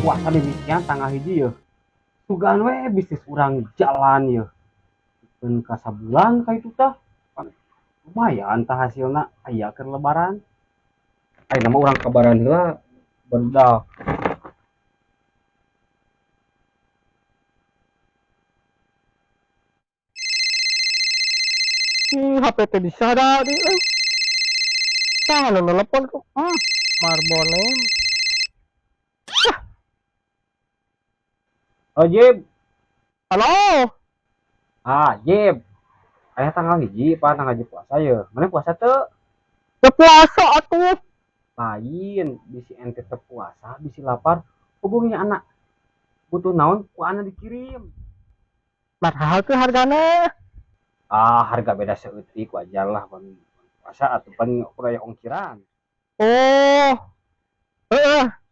puasa demikian tanggal hiji ya sugan we bisnis urang jalan ya dan ka sabulan ka itu tah kan lumayan tah hasilna aya keur lebaran aya nama urang kabaran heula barudak HP teh bisa dah di tah anu telepon tuh marbonem. oh Jib Halo. Jib aya tanggal hiji apa tanggal hiji puasa ya mana puasa teu Ya puasa atuh. lain bisi ente teu puasa bisi lapar hubungi anak butuh naon ku anak dikirim Mahal tuh hargana. harga beda seeutik wajar lah pan puasa atuh pan kurang ongkiran Oh, heeh.